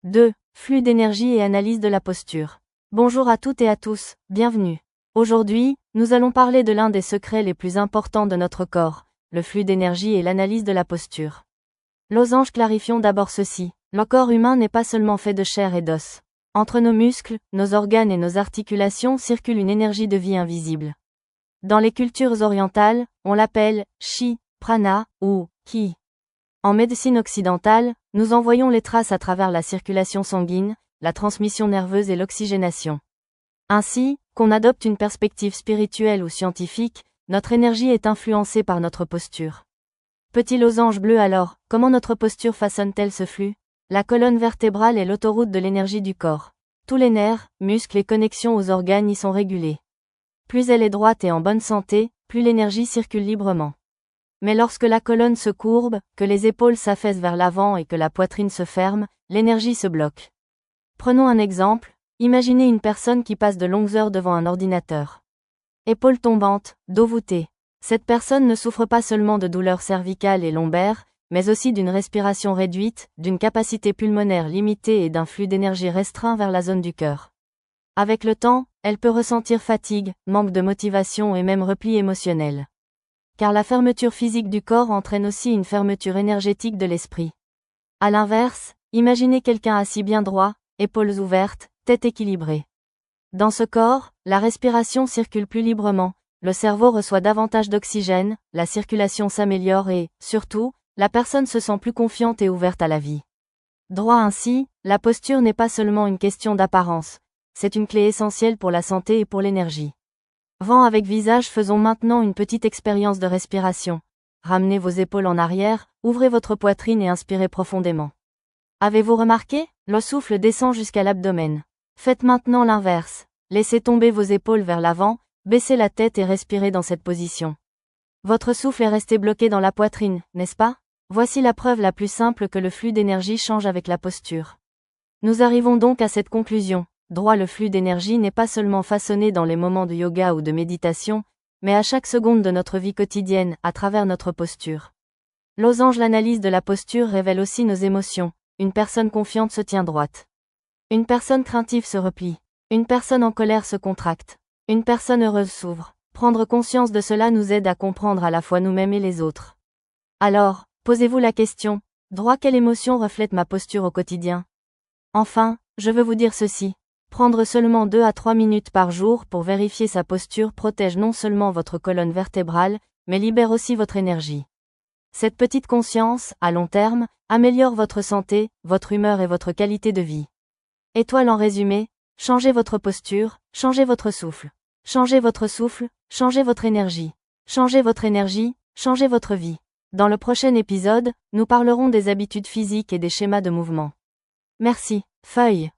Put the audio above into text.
2. Flux d'énergie et analyse de la posture. Bonjour à toutes et à tous, bienvenue. Aujourd'hui, nous allons parler de l'un des secrets les plus importants de notre corps, le flux d'énergie et l'analyse de la posture. Losange, clarifions d'abord ceci. Le corps humain n'est pas seulement fait de chair et d'os. Entre nos muscles, nos organes et nos articulations circule une énergie de vie invisible. Dans les cultures orientales, on l'appelle chi, prana ou ki. En médecine occidentale, nous en voyons les traces à travers la circulation sanguine, la transmission nerveuse et l'oxygénation. Ainsi, qu'on adopte une perspective spirituelle ou scientifique, notre énergie est influencée par notre posture. Petit losange bleu alors, comment notre posture façonne-t-elle ce flux? La colonne vertébrale est l'autoroute de l'énergie du corps. Tous les nerfs, muscles et connexions aux organes y sont régulés. Plus elle est droite et en bonne santé, plus l'énergie circule librement. Mais lorsque la colonne se courbe, que les épaules s'affaissent vers l'avant et que la poitrine se ferme, l'énergie se bloque. Prenons un exemple, imaginez une personne qui passe de longues heures devant un ordinateur. Épaules tombantes, dos voûté. Cette personne ne souffre pas seulement de douleurs cervicales et lombaires, mais aussi d'une respiration réduite, d'une capacité pulmonaire limitée et d'un flux d'énergie restreint vers la zone du cœur. Avec le temps, elle peut ressentir fatigue, manque de motivation et même repli émotionnel. Car la fermeture physique du corps entraîne aussi une fermeture énergétique de l'esprit. À l'inverse, imaginez quelqu'un assis bien droit, épaules ouvertes, tête équilibrée. Dans ce corps, la respiration circule plus librement, le cerveau reçoit davantage d'oxygène, la circulation s'améliore et, surtout, la personne se sent plus confiante et ouverte à la vie. Droit ainsi, la posture n'est pas seulement une question d'apparence, c'est une clé essentielle pour la santé et pour l'énergie. Vent avec visage, faisons maintenant une petite expérience de respiration. Ramenez vos épaules en arrière, ouvrez votre poitrine et inspirez profondément. Avez-vous remarqué? Le souffle descend jusqu'à l'abdomen. Faites maintenant l'inverse. Laissez tomber vos épaules vers l'avant, baissez la tête et respirez dans cette position. Votre souffle est resté bloqué dans la poitrine, n'est-ce pas? Voici la preuve la plus simple que le flux d'énergie change avec la posture. Nous arrivons donc à cette conclusion. Droit, le flux d'énergie n'est pas seulement façonné dans les moments de yoga ou de méditation, mais à chaque seconde de notre vie quotidienne, à travers notre posture. Losange, l'analyse de la posture révèle aussi nos émotions. Une personne confiante se tient droite. Une personne craintive se replie. Une personne en colère se contracte. Une personne heureuse s'ouvre. Prendre conscience de cela nous aide à comprendre à la fois nous-mêmes et les autres. Alors, posez-vous la question, droit, quelle émotion reflète ma posture au quotidien? Enfin, je veux vous dire ceci. Prendre seulement 2 à 3 minutes par jour pour vérifier sa posture protège non seulement votre colonne vertébrale, mais libère aussi votre énergie. Cette petite conscience, à long terme, améliore votre santé, votre humeur et votre qualité de vie. Étoile en résumé, changez votre posture, changez votre souffle. Changez votre souffle, changez votre énergie. Changez votre énergie, changez votre vie. Dans le prochain épisode, nous parlerons des habitudes physiques et des schémas de mouvement. Merci, feuille.